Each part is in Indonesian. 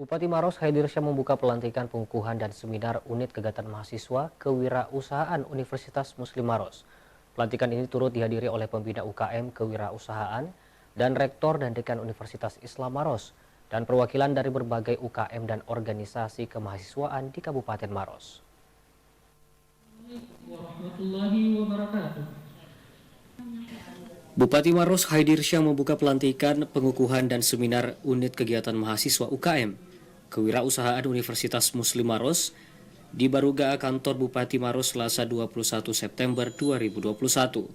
Bupati Maros Haidirsyah membuka pelantikan pengukuhan dan seminar unit kegiatan mahasiswa kewirausahaan Universitas Muslim Maros. Pelantikan ini turut dihadiri oleh pembina UKM kewirausahaan dan rektor dan dekan Universitas Islam Maros dan perwakilan dari berbagai UKM dan organisasi kemahasiswaan di Kabupaten Maros. Bupati Maros Haidirsyah membuka pelantikan pengukuhan dan seminar unit kegiatan mahasiswa UKM Kewirausahaan Universitas Muslim Maros di Baruga kantor Bupati Maros Selasa 21 September 2021.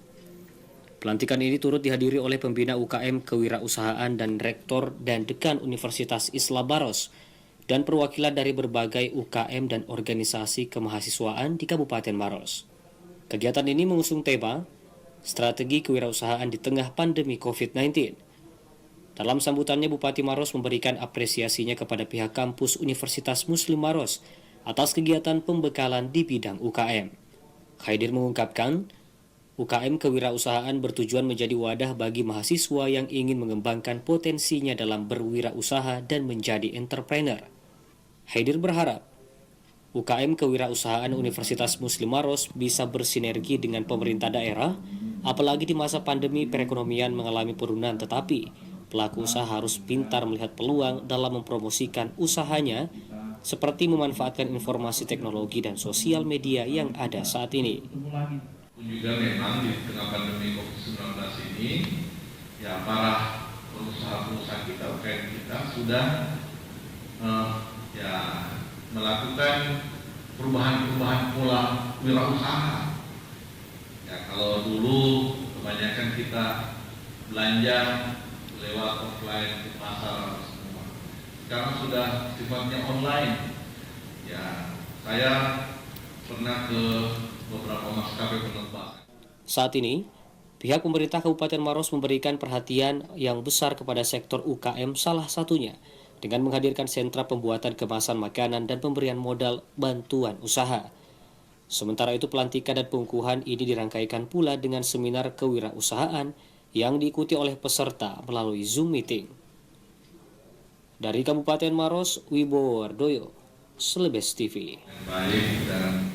Pelantikan ini turut dihadiri oleh pembina UKM Kewirausahaan dan rektor dan dekan Universitas Islam Maros dan perwakilan dari berbagai UKM dan organisasi kemahasiswaan di Kabupaten Maros. Kegiatan ini mengusung tema Strategi Kewirausahaan di Tengah Pandemi COVID-19. Dalam sambutannya, Bupati Maros memberikan apresiasinya kepada pihak kampus Universitas Muslim Maros atas kegiatan pembekalan di bidang UKM. Haidir mengungkapkan, UKM kewirausahaan bertujuan menjadi wadah bagi mahasiswa yang ingin mengembangkan potensinya dalam berwirausaha dan menjadi entrepreneur. Haidir berharap, UKM kewirausahaan Universitas Muslim Maros bisa bersinergi dengan pemerintah daerah, apalagi di masa pandemi perekonomian mengalami penurunan, tetapi pelaku usaha harus pintar melihat peluang dalam mempromosikan usahanya, seperti memanfaatkan informasi teknologi dan sosial media yang ada saat ini. Juga memang di tengah pandemi COVID-19 ini, ya para pengusaha-pengusaha kita, UKM kita sudah melakukan perubahan-perubahan pola wirausaha. Ya, kalau dulu kebanyakan kita belanja lewat offline di pasar semua. Sekarang sudah sifatnya online. Ya, saya pernah ke beberapa maskapai penerbangan. Saat ini, pihak pemerintah Kabupaten Maros memberikan perhatian yang besar kepada sektor UKM, salah satunya dengan menghadirkan sentra pembuatan kemasan makanan dan pemberian modal bantuan usaha. Sementara itu, pelantikan dan pengukuhan ini dirangkaikan pula dengan seminar kewirausahaan yang diikuti oleh peserta melalui Zoom meeting. Dari Kabupaten Maros, Wibowo Wardoyo, Selebes TV. Baik dan